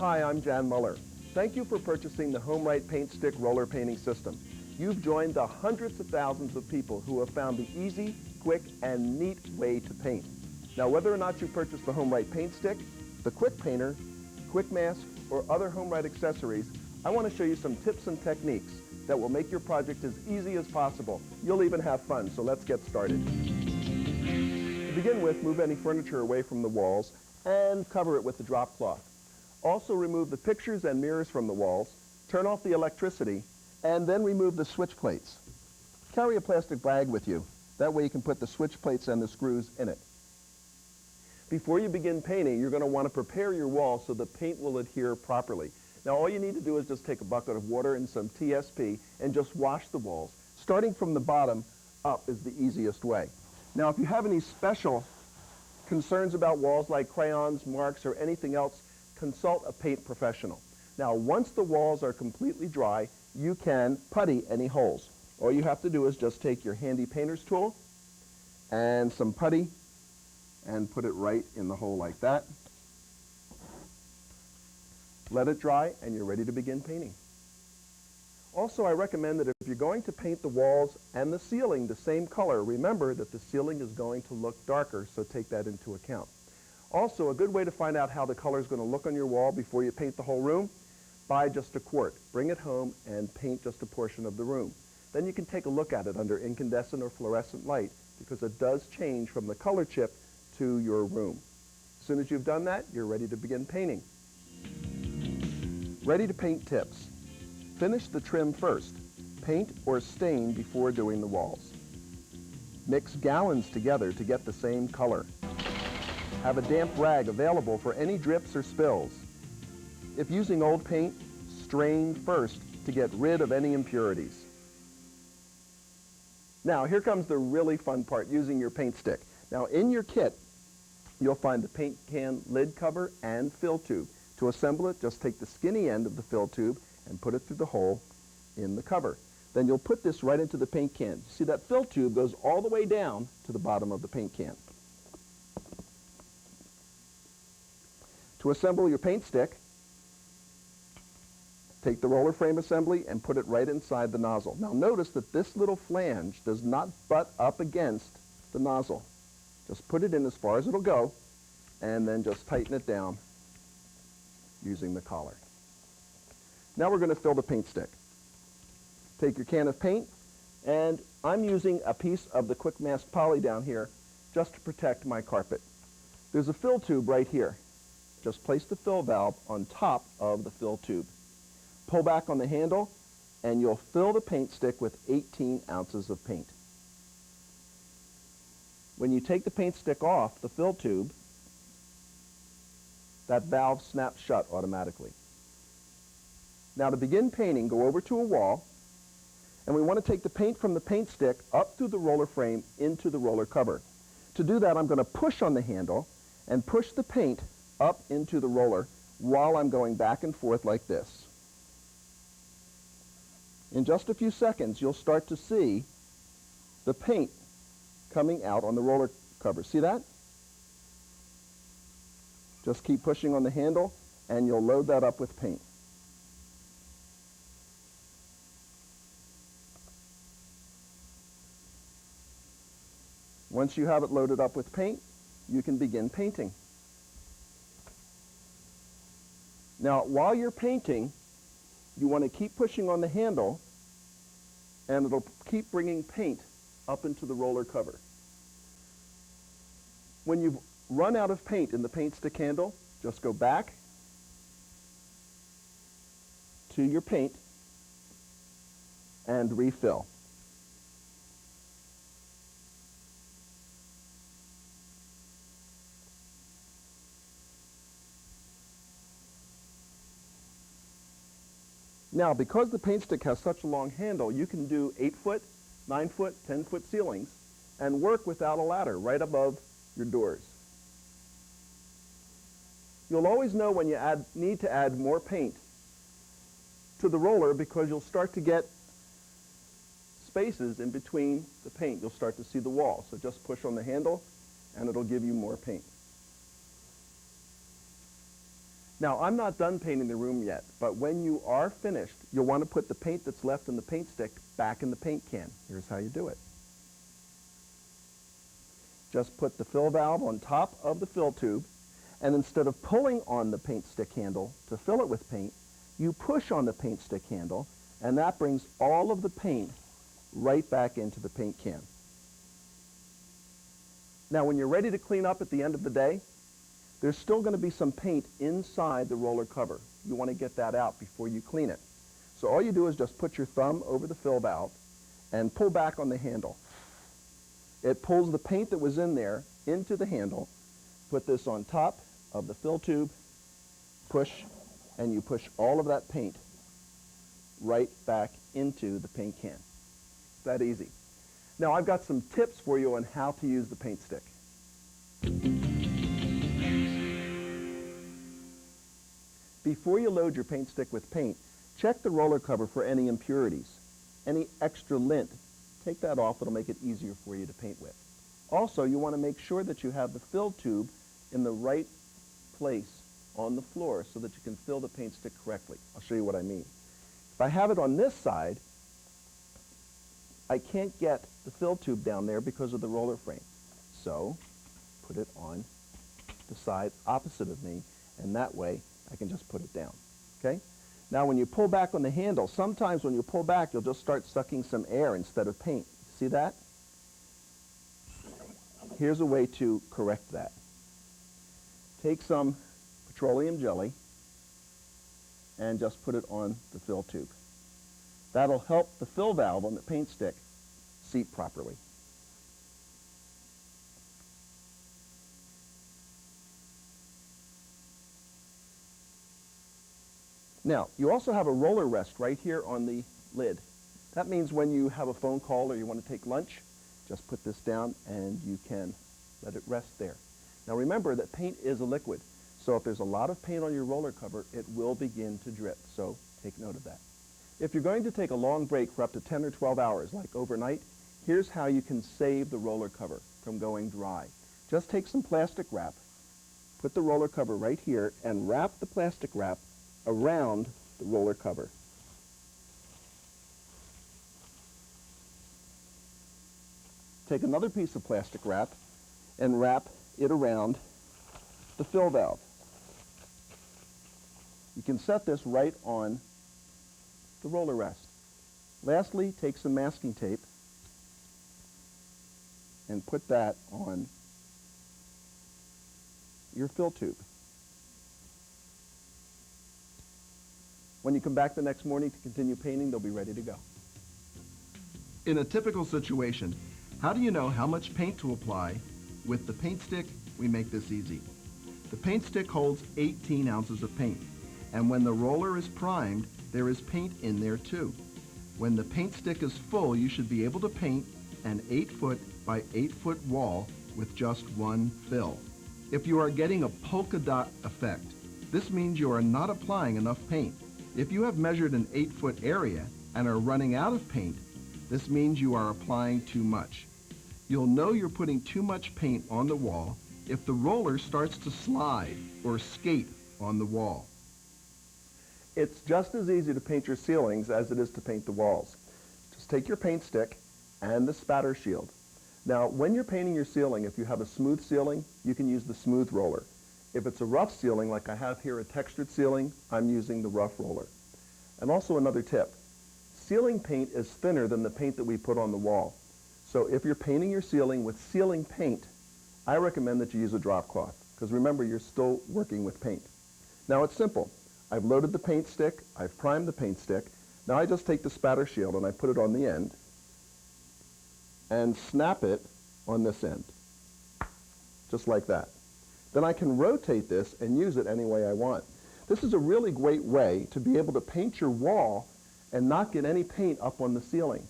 Hi, I'm Jan Muller. Thank you for purchasing the HomeRight Paint Stick Roller Painting System. You've joined the hundreds of thousands of people who have found the easy, quick, and neat way to paint. Now, whether or not you purchase the HomeRight Paint Stick, the Quick Painter, Quick Mask, or other HomeRight accessories, I want to show you some tips and techniques that will make your project as easy as possible. You'll even have fun, so let's get started. To begin with, move any furniture away from the walls and cover it with the drop cloth. Also remove the pictures and mirrors from the walls, turn off the electricity, and then remove the switch plates. Carry a plastic bag with you. That way you can put the switch plates and the screws in it. Before you begin painting, you're going to want to prepare your walls so the paint will adhere properly. Now all you need to do is just take a bucket of water and some TSP and just wash the walls. Starting from the bottom up is the easiest way. Now if you have any special concerns about walls like crayons, marks, or anything else, consult a paint professional. Now once the walls are completely dry, you can putty any holes. All you have to do is just take your handy painter's tool and some putty and put it right in the hole like that. Let it dry and you're ready to begin painting. Also, I recommend that if you're going to paint the walls and the ceiling the same color, remember that the ceiling is going to look darker, so take that into account. Also, a good way to find out how the color is going to look on your wall before you paint the whole room, buy just a quart. Bring it home and paint just a portion of the room. Then you can take a look at it under incandescent or fluorescent light because it does change from the color chip to your room. As soon as you've done that, you're ready to begin painting. Ready to paint tips. Finish the trim first. Paint or stain before doing the walls. Mix gallons together to get the same color. Have a damp rag available for any drips or spills. If using old paint, strain first to get rid of any impurities. Now here comes the really fun part, using your paint stick. Now in your kit, you'll find the paint can lid cover and fill tube. To assemble it, just take the skinny end of the fill tube and put it through the hole in the cover. Then you'll put this right into the paint can. See, that fill tube goes all the way down to the bottom of the paint can. To assemble your paint stick, take the roller frame assembly and put it right inside the nozzle. Now notice that this little flange does not butt up against the nozzle. Just put it in as far as it'll go and then just tighten it down using the collar. Now we're going to fill the paint stick. Take your can of paint, and I'm using a piece of the Quick Mask Poly down here just to protect my carpet. There's a fill tube right here. Just place the fill valve on top of the fill tube. Pull back on the handle and you'll fill the paint stick with 18 ounces of paint. When you take the paint stick off the fill tube, that valve snaps shut automatically. Now to begin painting, go over to a wall, and we want to take the paint from the paint stick up through the roller frame into the roller cover. To do that, I'm going to push on the handle and push the paint up into the roller while I'm going back and forth like this. In just a few seconds, you'll start to see the paint coming out on the roller cover. See that? Just keep pushing on the handle and you'll load that up with paint. Once you have it loaded up with paint, you can begin painting. Now, while you're painting, you want to keep pushing on the handle and it'll keep bringing paint up into the roller cover. When you've run out of paint in the paint stick handle, just go back to your paint and refill. Now, because the paint stick has such a long handle, you can do 8-foot, 9-foot, 10-foot ceilings and work without a ladder right above your doors. You'll always know when you need to add more paint to the roller because you'll start to get spaces in between the paint. You'll start to see the wall. So just push on the handle and it'll give you more paint. Now, I'm not done painting the room yet, but when you are finished, you'll want to put the paint that's left in the paint stick back in the paint can. Here's how you do it. Just put the fill valve on top of the fill tube, and instead of pulling on the paint stick handle to fill it with paint, you push on the paint stick handle, and that brings all of the paint right back into the paint can. Now, when you're ready to clean up at the end of the day, there's still going to be some paint inside the roller cover. You want to get that out before you clean it. So all you do is just put your thumb over the fill valve and pull back on the handle. It pulls the paint that was in there into the handle. Put this on top of the fill tube, push, and you push all of that paint right back into the paint can. It's that easy. Now, I've got some tips for you on how to use the paint stick. Before you load your paint stick with paint, check the roller cover for any impurities. Any extra lint, take that off. It'll make it easier for you to paint with. Also, you want to make sure that you have the fill tube in the right place on the floor so that you can fill the paint stick correctly. I'll show you what I mean. If I have it on this side, I can't get the fill tube down there because of the roller frame. So, put it on the side opposite of me, and that way I can just put it down, okay? Now, when you pull back on the handle, sometimes when you pull back, you'll just start sucking some air instead of paint. See that? Here's a way to correct that. Take some petroleum jelly and just put it on the fill tube. That'll help the fill valve on the paint stick seat properly. Now, you also have a roller rest right here on the lid. That means when you have a phone call or you want to take lunch, just put this down and you can let it rest there. Now remember that paint is a liquid, so if there's a lot of paint on your roller cover, it will begin to drip, so take note of that. If you're going to take a long break for up to 10 or 12 hours, like overnight, here's how you can save the roller cover from going dry. Just take some plastic wrap, put the roller cover right here, and wrap the plastic wrap around the roller cover. Take another piece of plastic wrap and wrap it around the fill valve. You can set this right on the roller rest. Lastly, take some masking tape and put that on your fill tube. When you come back the next morning to continue painting, they'll be ready to go. In a typical situation, how do you know how much paint to apply? With the paint stick, we make this easy. The paint stick holds 18 ounces of paint, and when the roller is primed, there is paint in there too. When the paint stick is full, you should be able to paint an 8-foot by 8-foot wall with just one fill. If you are getting a polka dot effect, this means you are not applying enough paint. If you have measured an 8-foot area and are running out of paint, this means you are applying too much. You'll know you're putting too much paint on the wall if the roller starts to slide or skate on the wall. It's just as easy to paint your ceilings as it is to paint the walls. Just take your paint stick and the spatter shield. Now, when you're painting your ceiling, if you have a smooth ceiling, you can use the smooth roller. If it's a rough ceiling, like I have here, a textured ceiling, I'm using the rough roller. And also another tip, ceiling paint is thinner than the paint that we put on the wall. So if you're painting your ceiling with ceiling paint, I recommend that you use a drop cloth, because remember, you're still working with paint. Now it's simple. I've loaded the paint stick, I've primed the paint stick. Now I just take the spatter shield and I put it on the end and snap it on this end, just like that. Then I can rotate this and use it any way I want. This is a really great way to be able to paint your wall and not get any paint up on the ceiling.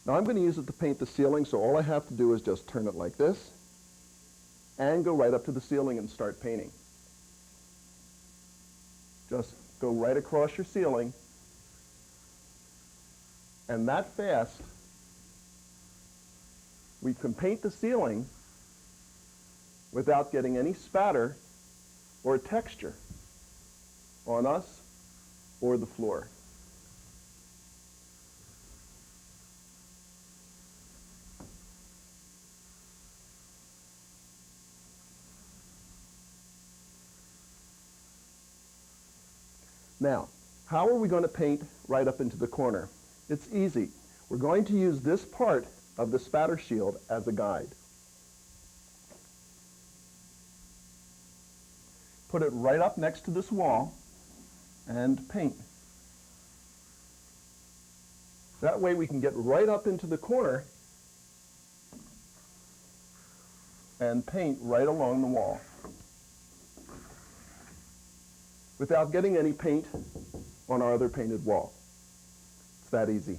Now I'm going to use it to paint the ceiling, so all I have to do is just turn it like this and go right up to the ceiling and start painting. Just go right across your ceiling, and that fast we can paint the ceiling without getting any spatter or texture. on us or the floor. Now, how are we going to paint right up into the corner? It's easy. We're going to use this part of the spatter shield as a guide. Put it right up next to this wall and paint. That way we can get right up into the corner and paint right along the wall without getting any paint on our other painted wall. It's that easy.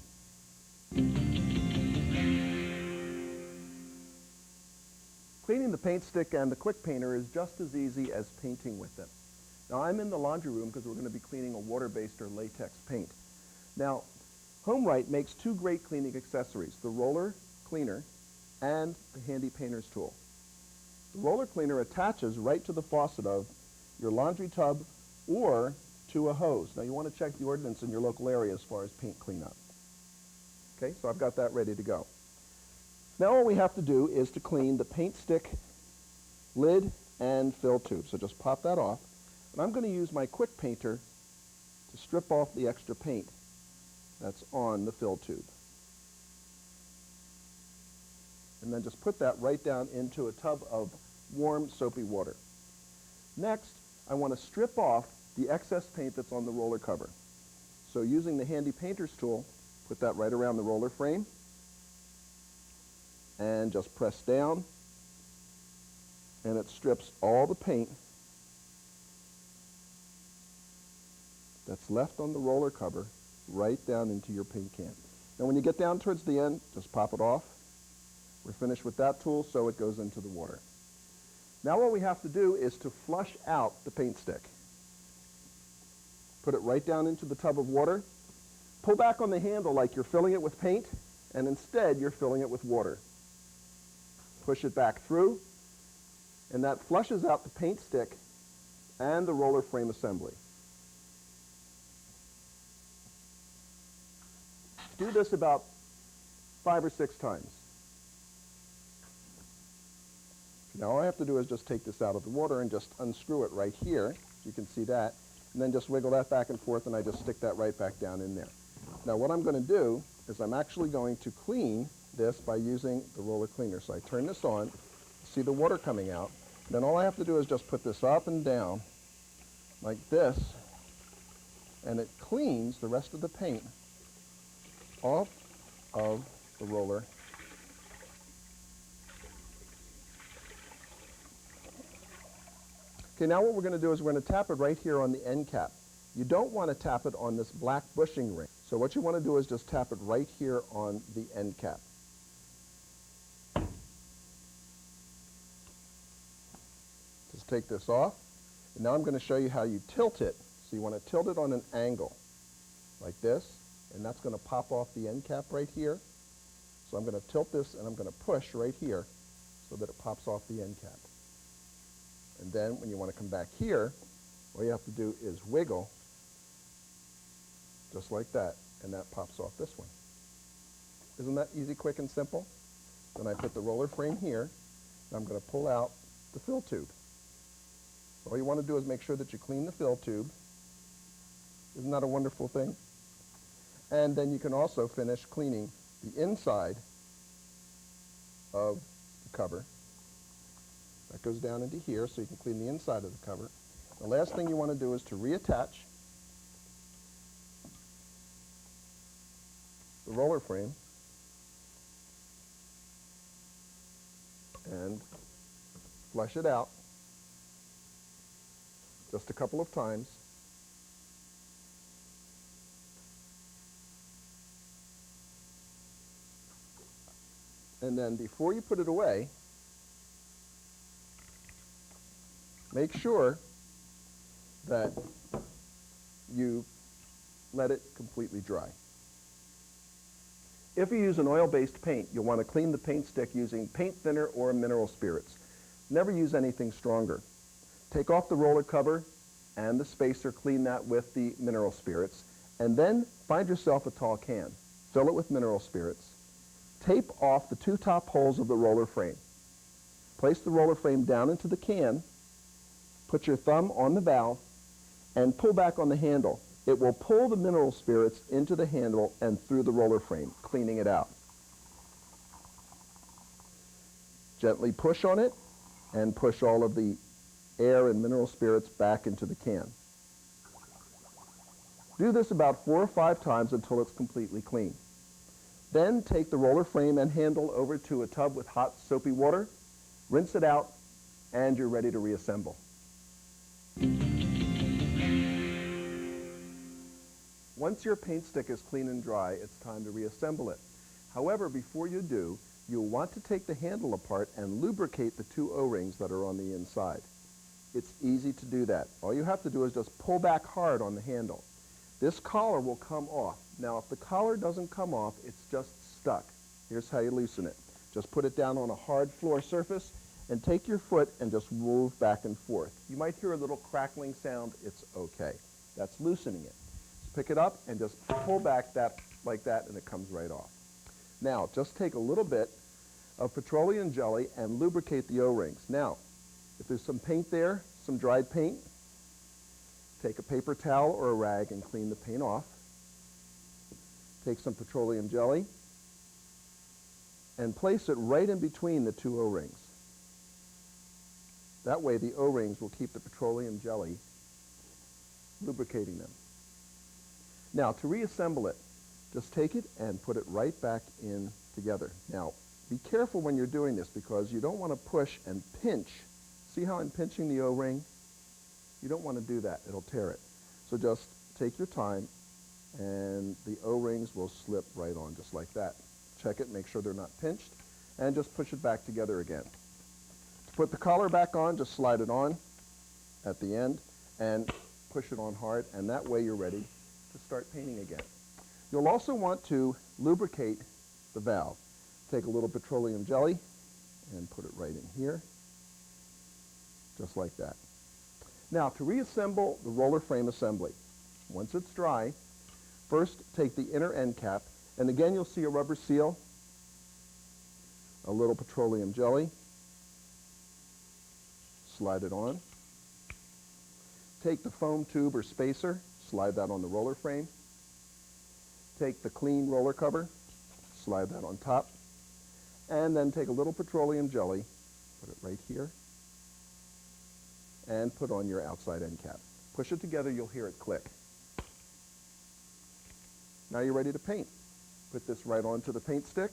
Cleaning the paint stick and the quick painter is just as easy as painting with them. Now I'm in the laundry room because we're going to be cleaning a water-based or latex paint. Now, HomeRight makes two great cleaning accessories, the roller cleaner and the handy painter's tool. The roller cleaner attaches right to the faucet of your laundry tub or to a hose. Now you want to check the ordinance in your local area as far as paint cleanup. Okay, so I've got that ready to go. Now all we have to do is to clean the paint stick lid and fill tube. So just pop that off. And I'm going to use my quick painter to strip off the extra paint that's on the fill tube. And then just put that right down into a tub of warm soapy water. Next, I want to strip off the excess paint that's on the roller cover. So using the handy painter's tool, put that right around the roller frame and just press down and it strips all the paint that's left on the roller cover right down into your paint can. Now when you get down towards the end, just pop it off. We're finished with that tool, so it goes into the water. Now what we have to do is to flush out the paint stick. Put it right down into the tub of water. Pull back on the handle like you're filling it with paint, and instead you're filling it with water. Push it back through, and that flushes out the paint stick and the roller frame assembly. Do this about 5 or 6 times. Now all I have to do is just take this out of the water and just unscrew it right here. You can see that. And then just wiggle that back and forth, and I just stick that right back down in there. Now what I'm going to do is I'm actually going to clean this by using the roller cleaner. So I turn this on, see the water coming out. Then all I have to do is just put this up and down like this, and it cleans the rest of the paint off of the roller. Okay, now what we're going to do is we're going to tap it right here on the end cap. You don't want to tap it on this black bushing ring. So what you want to do is just tap it right here on the end cap. Just take this off. And now I'm going to show you how you tilt it. So you want to tilt it on an angle like this. And that's going to pop off the end cap right here. So I'm going to tilt this and I'm going to push right here so that it pops off the end cap. And then when you want to come back here, all you have to do is wiggle just like that, and that pops off this one. Isn't that easy, quick, and simple? Then I put the roller frame here, and I'm going to pull out the fill tube. All you want to do is make sure that you clean the fill tube. Isn't that a wonderful thing? And then you can also finish cleaning the inside of the cover. That goes down into here, so you can clean the inside of the cover. The last thing you want to do is to reattach the roller frame and flush it out just a couple of times. And then before you put it away, make sure that you let it completely dry. If you use an oil-based paint, you'll want to clean the paint stick using paint thinner or mineral spirits. Never use anything stronger. Take off the roller cover and the spacer, clean that with the mineral spirits, and then find yourself a tall can. Fill it with mineral spirits. Tape off the two top holes of the roller frame. Place the roller frame down into the can, put your thumb on the valve, and pull back on the handle. It will pull the mineral spirits into the handle and through the roller frame, cleaning it out. Gently push on it and push all of the air and mineral spirits back into the can. Do this about 4 or 5 times until it's completely clean. Then take the roller frame and handle over to a tub with hot soapy water, rinse it out, and you're ready to reassemble. Once your paint stick is clean and dry, it's time to reassemble it. However, before you do, you'll want to take the handle apart and lubricate the 2 O-rings that are on the inside. It's easy to do that. All you have to do is just pull back hard on the handle. This collar will come off. Now, if the collar doesn't come off, it's just stuck. Here's how you loosen it. Just put it down on a hard floor surface and take your foot and just move back and forth. You might hear a little crackling sound. It's okay. That's loosening it. Just pick it up and just pull back like that, and it comes right off. Now, just take a little bit of petroleum jelly and lubricate the O-rings. Now, if there's some paint there, some dried paint, take a paper towel or a rag and clean the paint off. Take some petroleum jelly and place it right in between the 2 O-rings. That way the O-rings will keep the petroleum jelly lubricating them. Now, to reassemble it, just take it and put it right back in together. Now, be careful when you're doing this because you don't want to push and pinch. See how I'm pinching the O-ring? You don't want to do that. It'll tear it. So just take your time and the O-rings will slip right on just like that. Check it, make sure they're not pinched, and just push it back together again. To put the collar back on, just slide it on at the end and push it on hard, and that way you're ready to start painting again. You'll also want to lubricate the valve. Take a little petroleum jelly and put it right in here, just like that. Now, to reassemble the roller frame assembly, once it's dry, first take the inner end cap, and again you'll see a rubber seal, a little petroleum jelly, slide it on. Take the foam tube or spacer, slide that on the roller frame. Take the clean roller cover, slide that on top, and then take a little petroleum jelly, put it right here, and put on your outside end cap. Push it together, you'll hear it click. Now you're ready to paint. Put this right onto the paint stick.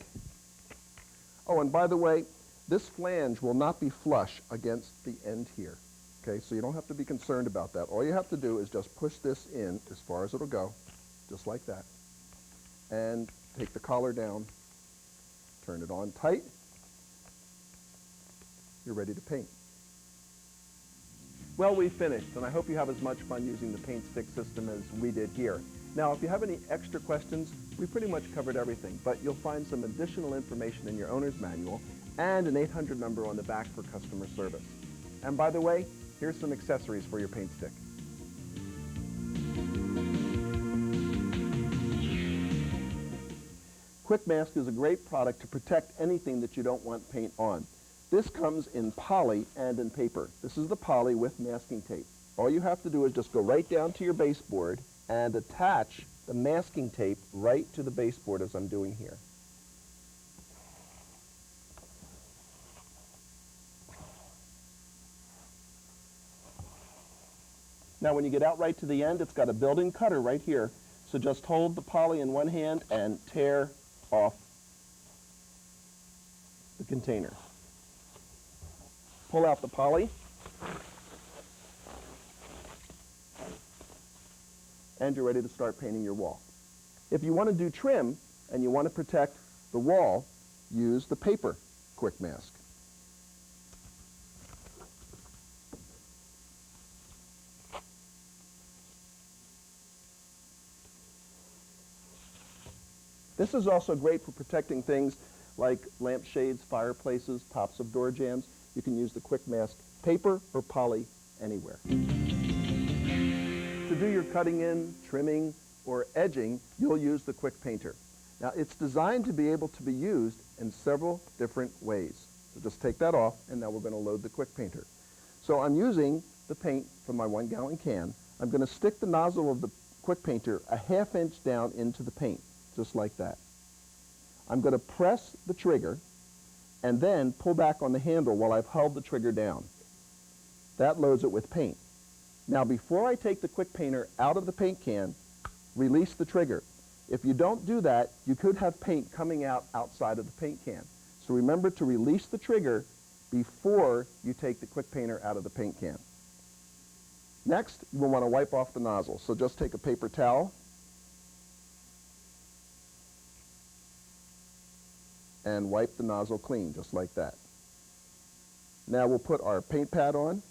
Oh, and by the way, this flange will not be flush against the end here. Okay, so you don't have to be concerned about that. All you have to do is just push this in as far as it'll go, just like that. And take the collar down, turn it on tight. You're ready to paint. Well, we finished, and I hope you have as much fun using the paint stick system as we did here. Now, if you have any extra questions, we pretty much covered everything, but you'll find some additional information in your owner's manual and an 800 number on the back for customer service. And by the way, here's some accessories for your paint stick. Quick Mask is a great product to protect anything that you don't want paint on. This comes in poly and in paper. This is the poly with masking tape. All you have to do is just go right down to your baseboard and attach the masking tape right to the baseboard as I'm doing here. Now when you get out right to the end, it's got a built-in cutter right here. So just hold the poly in one hand and tear off the container. Pull out the poly, and you're ready to start painting your wall. If you want to do trim and you want to protect the wall, use the paper Quick Mask. This is also great for protecting things like lampshades, fireplaces, tops of door jambs. You can use the Quick Mask paper or poly anywhere. do your cutting in, trimming, or edging, you'll use the quick painter. Now, it's designed to be able to be used in several different ways. So just take that off, and now we're going to load the quick painter. So I'm using the paint from my 1 gallon can. I'm going to stick the nozzle of the quick painter a ½ inch down into the paint, just like that. I'm going to press the trigger and then pull back on the handle while I've held the trigger down. That loads it with paint. Now, before I take the quick painter out of the paint can, release the trigger. If you don't do that, you could have paint coming out outside of the paint can. So remember to release the trigger before you take the quick painter out of the paint can. Next, you will want to wipe off the nozzle. So just take a paper towel and wipe the nozzle clean, just like that. Now we'll put our paint pad on.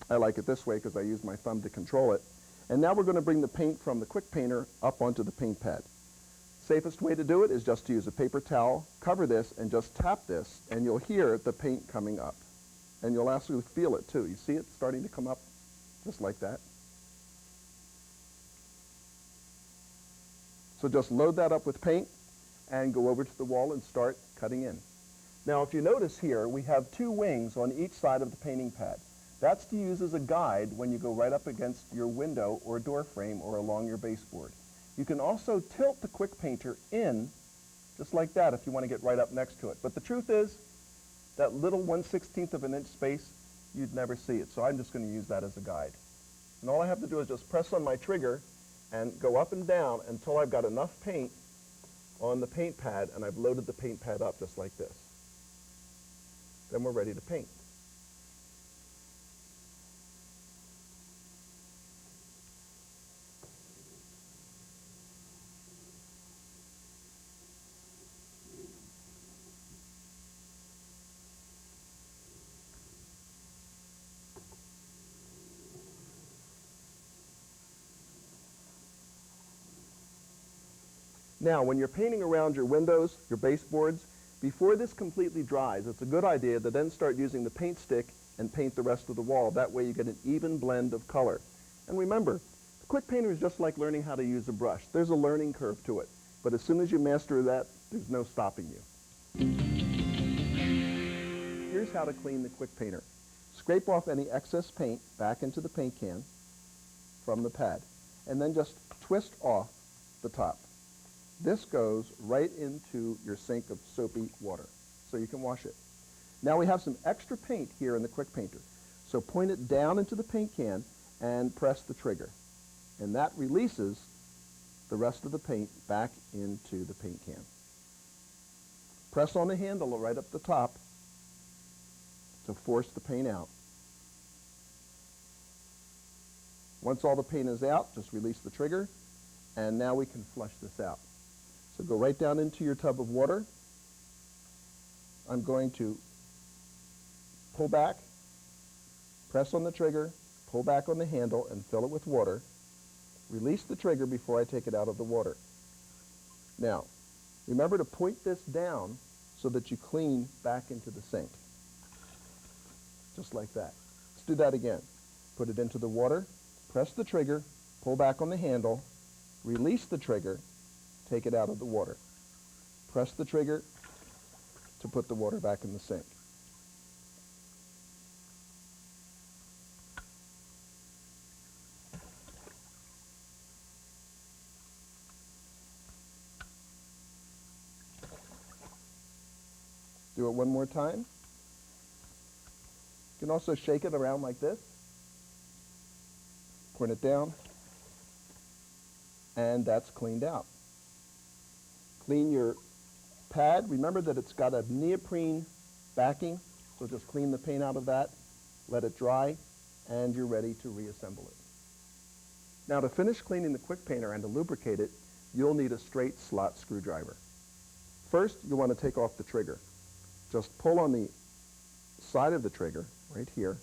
I like it this way because I use my thumb to control it. And now we're going to bring the paint from the quick painter up onto the paint pad. Safest way to do it is just to use a paper towel, cover this, and just tap this, and you'll hear the paint coming up. And you'll actually feel it too. You see it starting to come up just like that? So just load that up with paint and go over to the wall and start cutting in. Now, if you notice here, we have 2 wings on each side of the painting pad. That's to use as a guide when you go right up against your window or door frame or along your baseboard. You can also tilt the quick painter in just like that if you want to get right up next to it. But the truth is, that little 1/16 of an inch space, you'd never see it. So I'm just going to use that as a guide. And all I have to do is just press on my trigger and go up and down until I've got enough paint on the paint pad, and I've loaded the paint pad up just like this. Then we're ready to paint. Now, when you're painting around your windows, your baseboards, before this completely dries, it's a good idea to then start using the paint stick and paint the rest of the wall. That way you get an even blend of color. And remember, the quick painter is just like learning how to use a brush. There's a learning curve to it. But as soon as you master that, there's no stopping you. Here's how to clean the quick painter. Scrape off any excess paint back into the paint can from the pad, and then just twist off the top. This goes right into your sink of soapy water, so you can wash it. Now we have some extra paint here in the quick painter. So point it down into the paint can and press the trigger. And that releases the rest of the paint back into the paint can. Press on the handle right up the top to force the paint out. Once all the paint is out, just release the trigger, and now we can flush this out. So go right down into your tub of water. I'm going to pull back, press on the trigger, pull back on the handle, and fill it with water. Release the trigger before I take it out of the water. Now, remember to point this down so that you clean back into the sink. Just like that. Let's do that again. Put it into the water, press the trigger, pull back on the handle, release the trigger, take it out of the water. Press the trigger to put the water back in the sink. Do it one more time. You can also shake it around like this. Point it down. And that's cleaned out. Clean your pad. Remember that it's got a neoprene backing, so just clean the paint out of that, let it dry, and you're ready to reassemble it. Now, to finish cleaning the quick painter and to lubricate it, you'll need a straight slot screwdriver. First, you'll want to take off the trigger. Just pull on the side of the trigger, right here,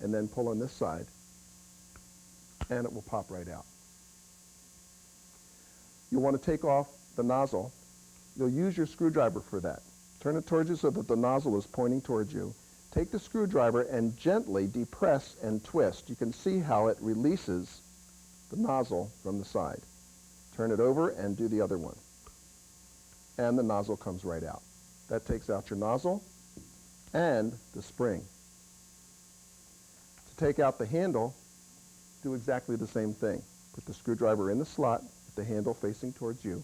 and then pull on this side, and it will pop right out. You'll want to take off the nozzle. You'll use your screwdriver for that. Turn it towards you so that the nozzle is pointing towards you. take the screwdriver and gently depress and twist. You can see how it releases the nozzle from the side. Turn it over and do the other one. And the nozzle comes right out. That takes out your nozzle and the spring. To take out the handle, do exactly the same thing. Put the screwdriver in the slot with the handle facing towards you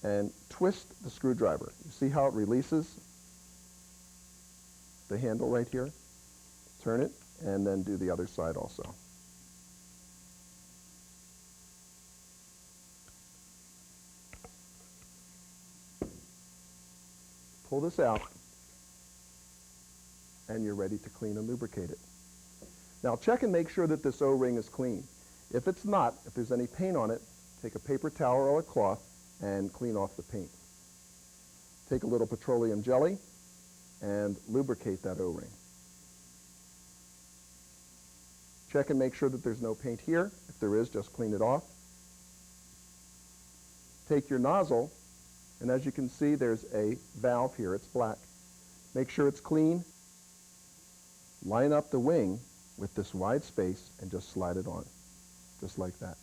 and twist the screwdriver. You see how it releases the handle right here? Turn it and then do the other side also. Pull this out and you're ready to clean and lubricate it. Now check and make sure that this O-ring is clean. If it's not, if there's any paint on it, take a paper towel or a cloth and clean off the paint. Take a little petroleum jelly and lubricate that O-ring. Check and make sure that there's no paint here. If there is, just clean it off. Take your nozzle, and as you can see, there's a valve here. It's black. Make sure it's clean. Line up the wing with this wide space and just slide it on, just like that.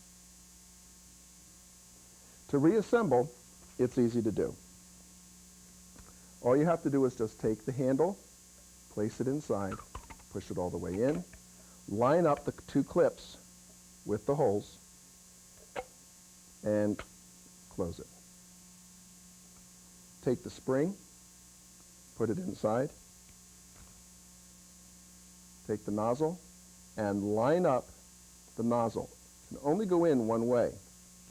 To reassemble, it's easy to do. All you have to do is just take the handle, place it inside, push it all the way in, line up the two clips with the holes, and close it. Take the spring, put it inside, take the nozzle, and line up the nozzle. It can only go in one way.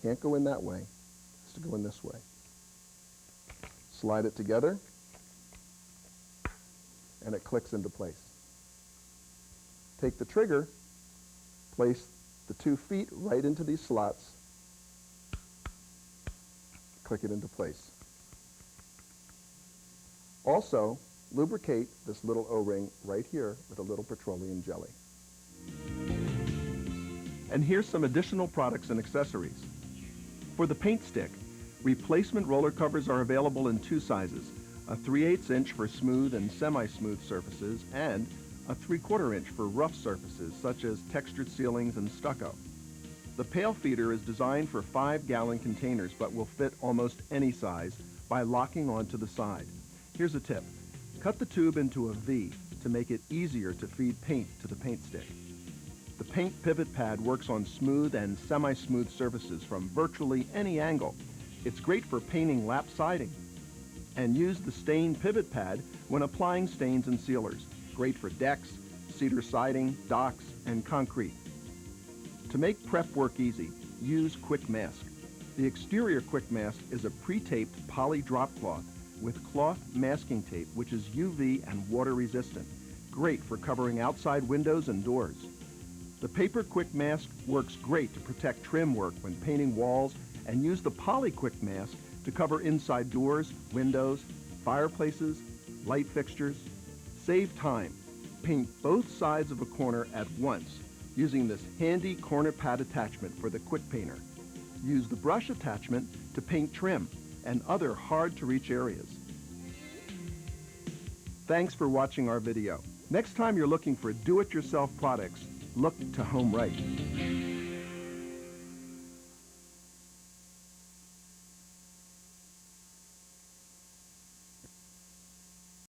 Can't go in that way. It has to go in this way. Slide it together, and it clicks into place. Take the trigger, place the 2 feet right into these slots, click it into place. Also, lubricate this little O-ring right here with a little petroleum jelly. And here's some additional products and accessories. For the paint stick, replacement roller covers are available in 2 sizes, a 3/8 inch for smooth and semi-smooth surfaces, and a 3/4 inch for rough surfaces such as textured ceilings and stucco. The pail feeder is designed for 5-gallon containers but will fit almost any size by locking onto the side. Here's a tip. Cut the tube into a V to make it easier to feed paint to the paint stick. The paint pivot pad works on smooth and semi-smooth surfaces from virtually any angle. It's great for painting lap siding. And use the stain pivot pad when applying stains and sealers. Great for decks, cedar siding, docks, and concrete. To make prep work easy, use Quick Mask. The exterior Quick Mask is a pre-taped poly drop cloth with cloth masking tape which is UV and water resistant. Great for covering outside windows and doors. The paper Quick Mask works great to protect trim work when painting walls, and use the poly Quick Mask to cover inside doors, windows, fireplaces, light fixtures. Save time. Paint both sides of a corner at once using this handy corner pad attachment for the Quick Painter. Use the brush attachment to paint trim and other hard-to-reach areas. Thanks for watching our video. Next time you're looking for do-it-yourself products, look to HomeRight.